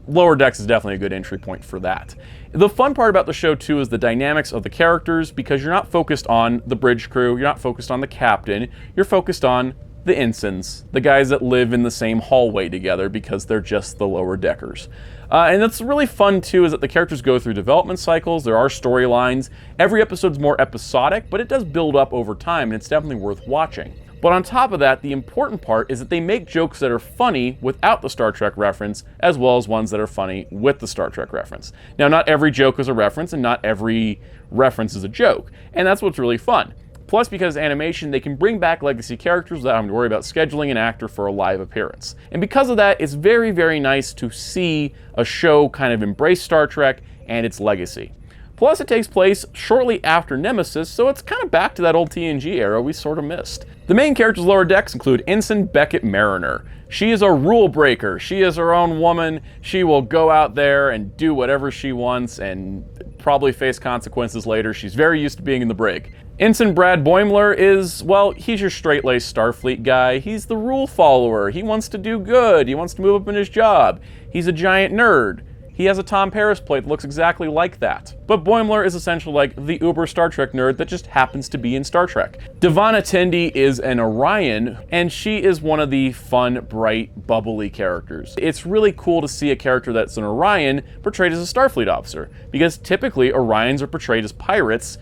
Lower Decks is definitely a good entry point for that. The fun part about the show too is the dynamics of the characters, because you're not focused on the bridge crew, you're not focused on the captain, you're focused on the ensigns, the guys that live in the same hallway together because they're just the lower deckers. And that's really fun too, is that the characters go through development cycles, there are storylines, every episode's more episodic, but it does build up over time and it's definitely worth watching. But on top of that, the important part is that they make jokes that are funny without the Star Trek reference, as well as ones that are funny with the Star Trek reference. Now, not every joke is a reference, and not every reference is a joke, and that's what's really fun. Plus, because animation, they can bring back legacy characters without having to worry about scheduling an actor for a live appearance. And because of that, it's very, very nice to see a show kind of embrace Star Trek and its legacy. Plus, it takes place shortly after Nemesis, so it's kind of back to that old TNG era we sort of missed. The main characters Lower Decks include Ensign Beckett Mariner. She is a rule breaker. She is her own woman. She will go out there and do whatever she wants and probably face consequences later. She's very used to being in the brig. Ensign Brad Boimler is, well, he's your straight-laced Starfleet guy. He's the rule follower. He wants to do good. He wants to move up in his job. He's a giant nerd. He has a Tom Paris plate that looks exactly like that. But Boimler is essentially like the uber Star Trek nerd that just happens to be in Star Trek. Devana Tendi is an Orion, and she is one of the fun, bright, bubbly characters. It's really cool to see a character that's an Orion portrayed as a Starfleet officer, because typically Orions are portrayed as pirates,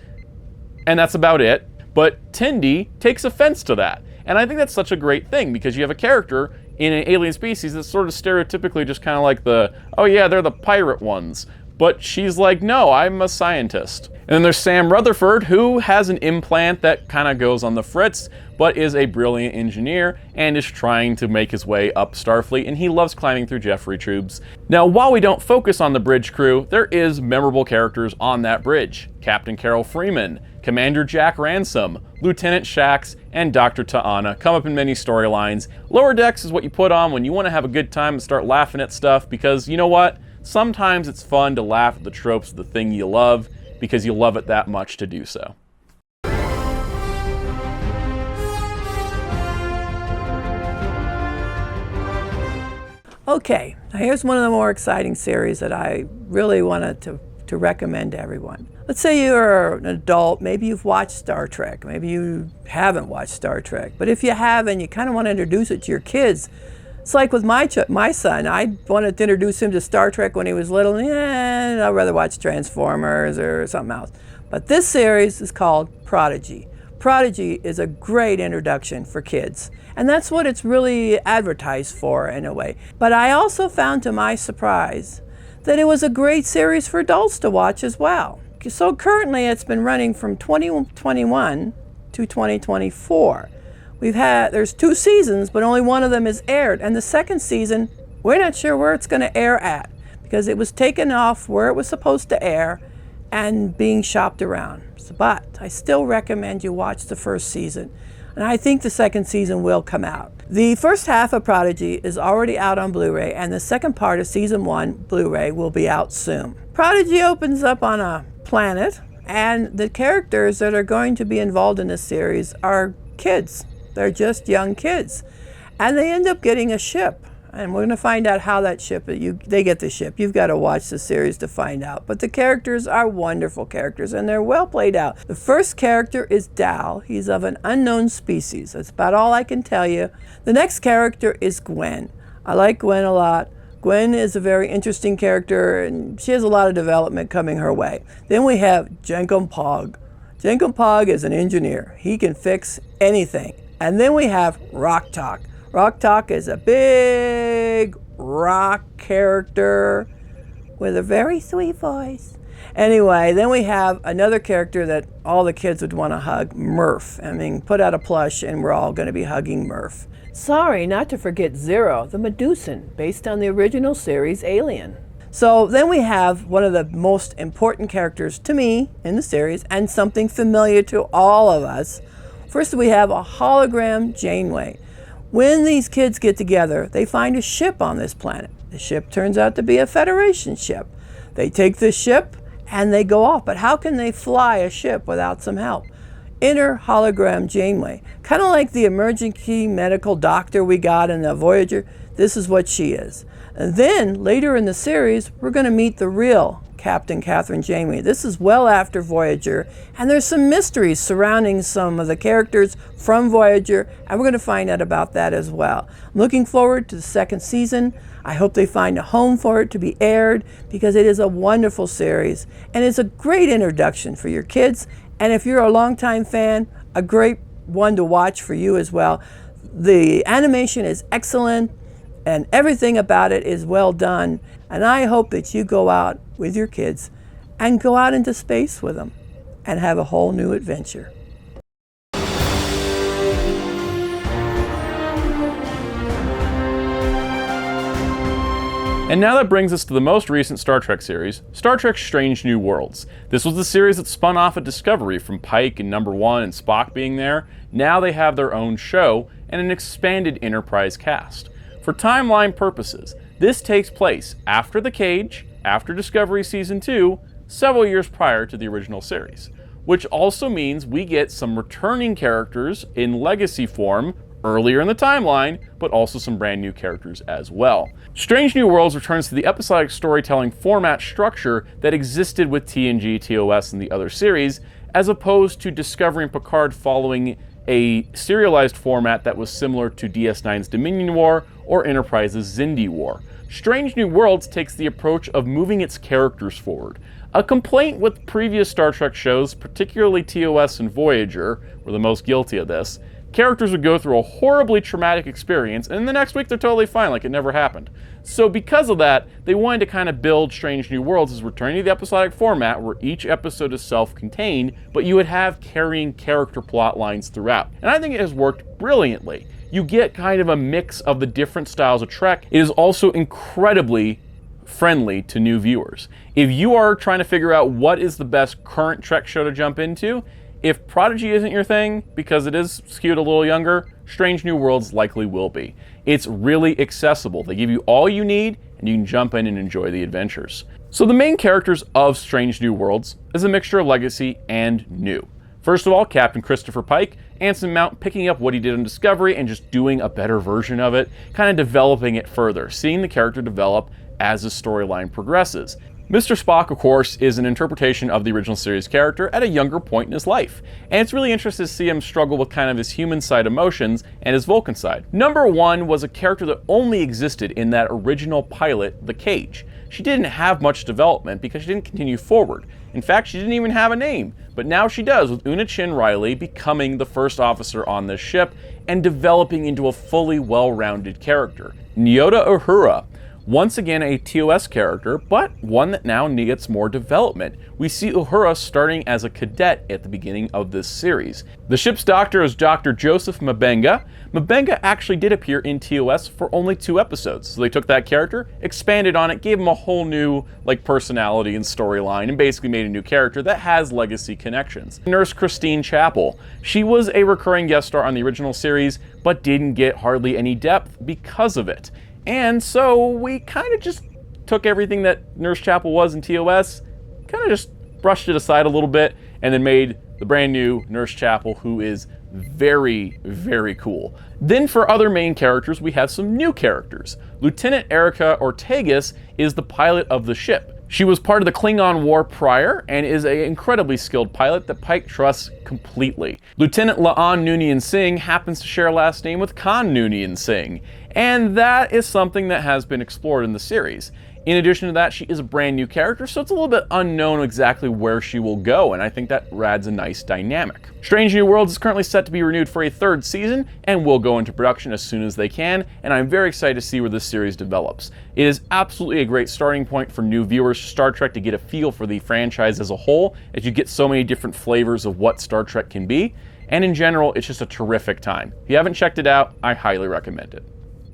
and that's about it. But Tendi takes offense to that. And I think that's such a great thing, because you have a character in an alien species that's sort of stereotypically just kind of like the, oh yeah, they're the pirate ones. But she's like, no, I'm a scientist. And then there's Sam Rutherford, who has an implant that kind of goes on the fritz, but is a brilliant engineer and is trying to make his way up Starfleet, and he loves climbing through Jeffrey tubes. Now, while we don't focus on the bridge crew, there is memorable characters on that bridge. Captain Carol Freeman, Commander Jack Ransom, Lieutenant Shax, and Dr. Ta'ana come up in many storylines. Lower Decks is what you put on when you want to have a good time and start laughing at stuff, because you know what? Sometimes it's fun to laugh at the tropes of the thing you love, because you love it that much to do so. Okay, now here's one of the more exciting series that I really wanted to recommend to everyone. Let's say you're an adult, maybe you've watched Star Trek, maybe you haven't watched Star Trek, but if you have and you kind of want to introduce it to your kids, it's like with my son. I wanted to introduce him to Star Trek when he was little. I'd rather watch Transformers or something else. But this series is called Prodigy. Prodigy is a great introduction for kids, and that's what it's really advertised for in a way. But I also found, to my surprise, that it was a great series for adults to watch as well. So currently it's been running from 2021 to 2024. There's 2 seasons, but only one of them is aired. And the second season, we're not sure where it's going to air at because it was taken off where it was supposed to air and being shopped around. But I still recommend you watch the first season. And I think the second season will come out. The first half of Prodigy is already out on Blu-ray, and the second part of season 1 Blu-ray will be out soon. Prodigy opens up on a planet, and the characters that are going to be involved in this series are kids. They're just young kids. And they end up getting a ship. And we're going to find out how that ship, they get the ship. You've got to watch the series to find out. But the characters are wonderful characters, and they're well played out. The first character is Dal. He's of an unknown species. That's about all I can tell you. The next character is Gwen. I like Gwen a lot. Gwen is a very interesting character, and she has a lot of development coming her way. Then we have Jenkum Pog. Jenkum Pog is an engineer. He can fix anything. And then we have Rock Talk. Rock Talk is a big rock character with a very sweet voice. Anyway, then we have another character that all the kids would want to hug, Murph. I mean, put out a plush and we're all going to be hugging Murph. Sorry, not to forget Zero, the Medusan, based on the original series Alien. So then we have one of the most important characters to me in the series, and something familiar to all of us. First, we have a hologram Janeway. When these kids get together, they find a ship on this planet. The ship turns out to be a Federation ship. They take this ship and they go off. But how can they fly a ship without some help? Enter hologram Janeway. Kind of like the emergency medical doctor we got in the Voyager. This is what she is. And then later in the series, we're going to meet the real Captain Catherine Janeway. This is well after Voyager, and there's some mysteries surrounding some of the characters from Voyager, and we're going to find out about that as well. I'm looking forward to the second season. I hope they find a home for it to be aired, because it is a wonderful series, and it's a great introduction for your kids, and if you're a longtime fan, a great one to watch for you as well. The animation is excellent, and everything about it is well done. And I hope that you go out with your kids and go out into space with them and have a whole new adventure. And now that brings us to the most recent Star Trek series, Star Trek Strange New Worlds. This was the series that spun off of Discovery from Pike and Number 1 and Spock being there. Now they have their own show and an expanded Enterprise cast. For timeline purposes, this takes place after The Cage, after Discovery Season 2, several years prior to the original series, which also means we get some returning characters in legacy form earlier in the timeline, but also some brand new characters as well. Strange New Worlds returns to the episodic storytelling format structure that existed with TNG, TOS, and the other series, as opposed to Discovery and Picard following a serialized format that was similar to DS9's Dominion War or Enterprise's Xindi War. Strange New Worlds takes the approach of moving its characters forward. A complaint with previous Star Trek shows, particularly TOS and Voyager, were the most guilty of this. Characters would go through a horribly traumatic experience, and the next week they're totally fine, like it never happened. So because of that, they wanted to kind of build Strange New Worlds as returning to the episodic format where each episode is self-contained, but you would have carrying character plot lines throughout. And I think it has worked brilliantly. You get kind of a mix of the different styles of Trek. It is also incredibly friendly to new viewers. If you are trying to figure out what is the best current Trek show to jump into, if Prodigy isn't your thing, because it is skewed a little younger, Strange New Worlds likely will be. It's really accessible. They give you all you need, and you can jump in and enjoy the adventures. So the main characters of Strange New Worlds is a mixture of legacy and new. First of all, Captain Christopher Pike, Anson Mount picking up what he did on Discovery and just doing a better version of it, kind of developing it further, seeing the character develop as the storyline progresses. Mr. Spock, of course, is an interpretation of the original series character at a younger point in his life, and it's really interesting to see him struggle with kind of his human side emotions and his Vulcan side. Number 1 was a character that only existed in that original pilot, The Cage. She didn't have much development because she didn't continue forward. In fact, she didn't even have a name, but now she does, with Una Chin Riley becoming the first officer on this ship and developing into a fully well-rounded character. Nyota Uhura Once again a TOS character, but one that now gets more development. We see Uhura starting as a cadet at the beginning of this series. The ship's doctor is Dr. Joseph Mabenga. Mabenga actually did appear in TOS for only 2 episodes, so they took that character, expanded on it, gave him a whole new personality and storyline, and basically made a new character that has legacy connections. Nurse Christine Chapel. She was a recurring guest star on the original series, but didn't get hardly any depth because of it. And so we kind of just took everything that Nurse Chapel was in TOS, kind of just brushed it aside a little bit, and then made the brand new Nurse Chapel, who is very, very cool. Then for other main characters, we have some new characters. Lieutenant Erica Ortegas is the pilot of the ship. She was part of the Klingon War prior and is an incredibly skilled pilot that Pike trusts completely. Lieutenant Laan Noonien Singh happens to share a last name with Khan Noonien Singh, and that is something that has been explored in the series. In addition to that, she is a brand new character, so it's a little bit unknown exactly where she will go, and I think that adds a nice dynamic. Strange New Worlds is currently set to be renewed for a 3rd season, and will go into production as soon as they can, and I'm very excited to see where this series develops. It is absolutely a great starting point for new viewers to Star Trek to get a feel for the franchise as a whole, as you get so many different flavors of what Star Trek can be, and in general, it's just a terrific time. If you haven't checked it out, I highly recommend it.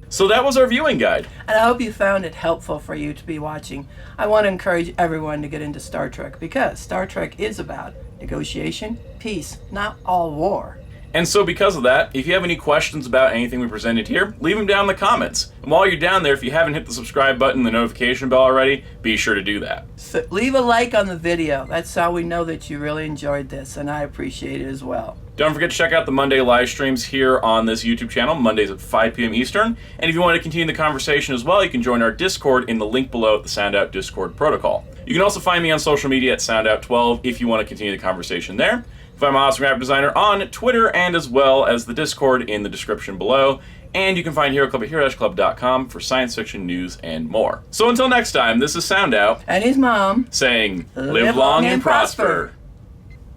So that was our viewing guide. And I hope you found it helpful for you to be watching. I want to encourage everyone to get into Star Trek, because Star Trek is about negotiation, peace, not all war. And so because of that, if you have any questions about anything we presented here, leave them down in the comments. And while you're down there, if you haven't hit the subscribe button, the notification bell already, be sure to do that. So leave a like on the video. That's how we know that you really enjoyed this, and I appreciate it as well. Don't forget to check out the Monday live streams here on this YouTube channel, Mondays at 5 p.m. Eastern. And if you want to continue the conversation as well, you can join our Discord in the link below at the Soundout Discord protocol. You can also find me on social media at Soundout12 if you want to continue the conversation there. Find my awesome graphic designer on Twitter, and as well as the Discord in the description below. And you can find Hero Club at hero-club.com for science fiction news and more. So until next time, this is Soundout And his mom saying, live long and prosper.